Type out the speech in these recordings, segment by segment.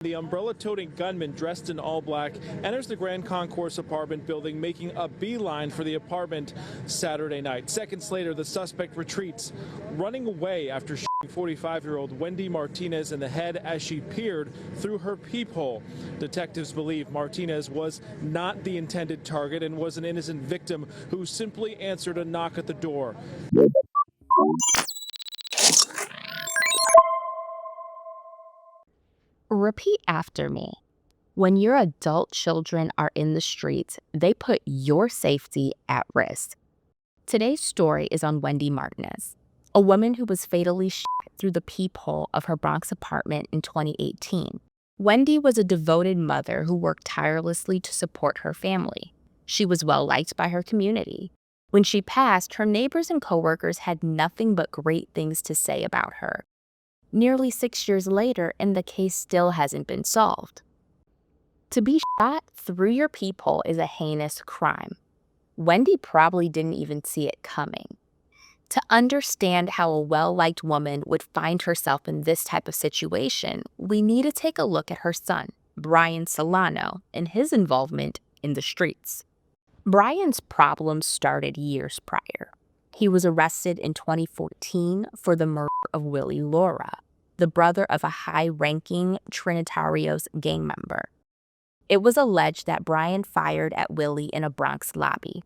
The umbrella-toting gunman dressed in all black enters the Grand Concourse apartment building, making a beeline for the apartment Saturday night. Seconds later, the suspect retreats, running away after shooting 45-year-old Wendy Martinez in the head as she peered through her peephole. Detectives believe Martinez was not the intended target and was an innocent victim who simply answered a knock at the door. Repeat after me. When your adult children are in the streets, they put your safety at risk. Today's story is on Wendy Martinez, a woman who was fatally shot through the peephole of her Bronx apartment in 2018. Wendy was a devoted mother who worked tirelessly to support her family. She was well liked by her community. When she passed, her neighbors and coworkers had nothing but great things to say about her. Nearly 6 years later, and the case still hasn't been solved. To be shot through your peephole is a heinous crime. Wendy probably didn't even see it coming. To understand how a well-liked woman would find herself in this type of situation, we need to take a look at her son, Brian Solano, and his involvement in the streets. Brian's problems started years prior. He was arrested in 2014 for the murder of Willie Laura, the brother of a high-ranking Trinitarios gang member. It was alleged that Brian fired at Willie in a Bronx lobby.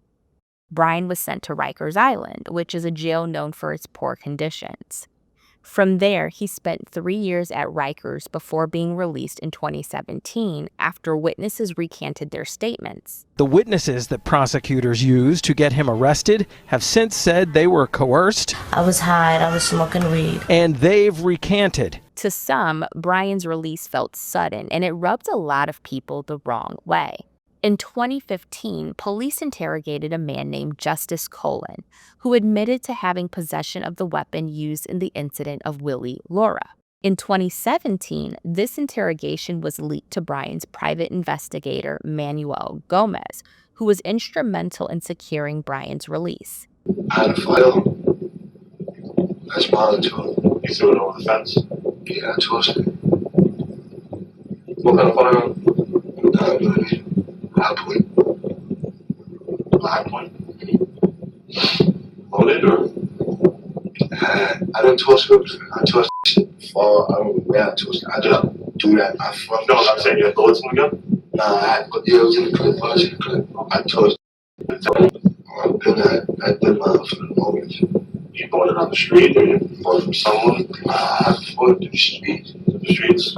Brian was sent to Rikers Island, which is a jail known for its poor conditions. From there, he spent 3 years at Rikers before being released in 2017 after witnesses recanted their statements. The witnesses that prosecutors used to get him arrested have since said they were coerced. I was high, I was smoking weed. And they've recanted. To some, Brian's release felt sudden, and it rubbed a lot of people the wrong way. In 2015, police interrogated a man named Justice Colon, who admitted to having possession of the weapon used in the incident of Willie Laura. In 2017, this interrogation was leaked to Brian's private investigator, Manuel Gomez, who was instrumental in securing Brian's release. I had a file. I responded to it. You threw it over the fence? Yeah, I tossed it. What kind of file? High point. High point? Loaded or? I didn't toss it. I tossed it far. I don't know where I tossed it. I didn't do that. No, I'm saying you had bullets in the gun? Nah, it was in the clip. I was in the clip. I tossed it. I did mine for the moment. You bought it on the street or you Bought it from someone. I bought it through the streets. the streets?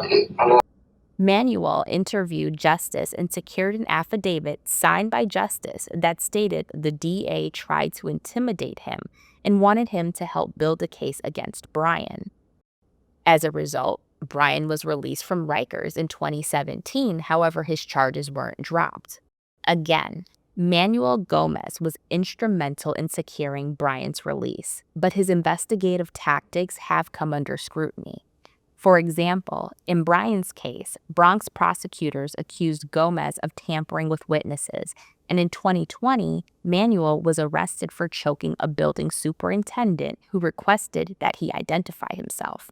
Manuel interviewed Justice and secured an affidavit signed by Justice that stated the DA tried to intimidate him and wanted him to help build a case against Brian. As a result, Brian was released from Rikers in 2017, however, his charges weren't dropped. Again, Manuel Gomez was instrumental in securing Brian's release, but his investigative tactics have come under scrutiny. For example, in Brian's case, Bronx prosecutors accused Gomez of tampering with witnesses, and in 2020, Manuel was arrested for choking a building superintendent who requested that he identify himself.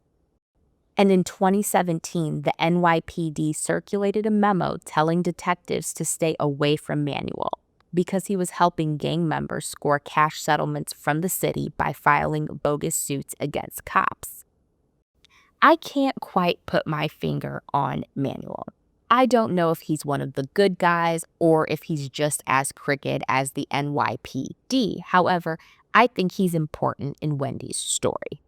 And in 2017, the NYPD circulated a memo telling detectives to stay away from Manuel because he was helping gang members score cash settlements from the city by filing bogus suits against cops. I can't quite put my finger on Manuel. I don't know if he's one of the good guys or if he's just as crooked as the NYPD. However, I think he's important in Wendy's story.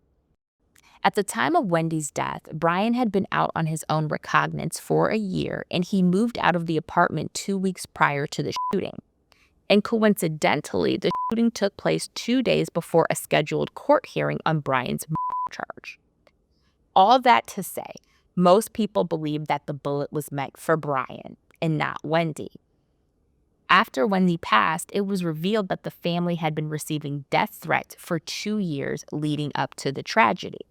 At the time of Wendy's death, Brian had been out on his own recognizance for a year, and he moved out of the apartment 2 weeks prior to the shooting. And coincidentally, the shooting took place 2 days before a scheduled court hearing on Brian's murder charge. All that to say, most people believe that the bullet was meant for Brian and not Wendy. After Wendy passed, it was revealed that the family had been receiving death threats for 2 years leading up to the tragedy.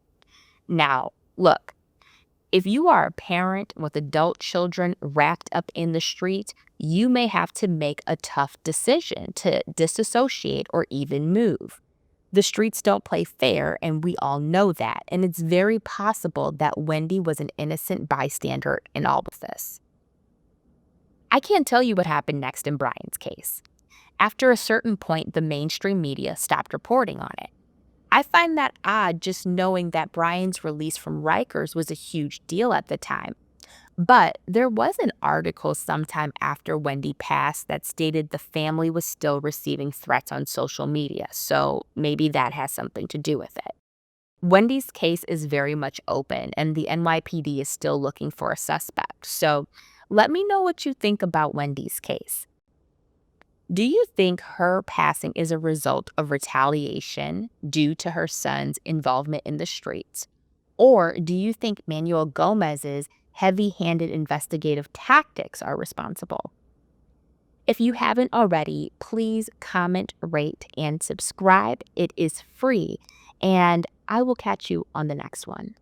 Now, look, if you are a parent with adult children wrapped up in the street, you may have to make a tough decision to disassociate or even move. The streets don't play fair, and we all know that, and it's very possible that Wendy was an innocent bystander in all of this. I can't tell you what happened next in Brian's case. After a certain point, the mainstream media stopped reporting on it. I find that odd, just knowing that Brian's release from Rikers was a huge deal at the time. But there was an article sometime after Wendy passed that stated the family was still receiving threats on social media, so maybe that has something to do with it. Wendy's case is very much open, and the NYPD is still looking for a suspect. So let me know what you think about Wendy's case. Do you think her passing is a result of retaliation due to her son's involvement in the streets? Or do you think Manuel Gomez's heavy-handed investigative tactics are responsible? If you haven't already, please comment, rate, and subscribe. It is free, and I will catch you on the next one.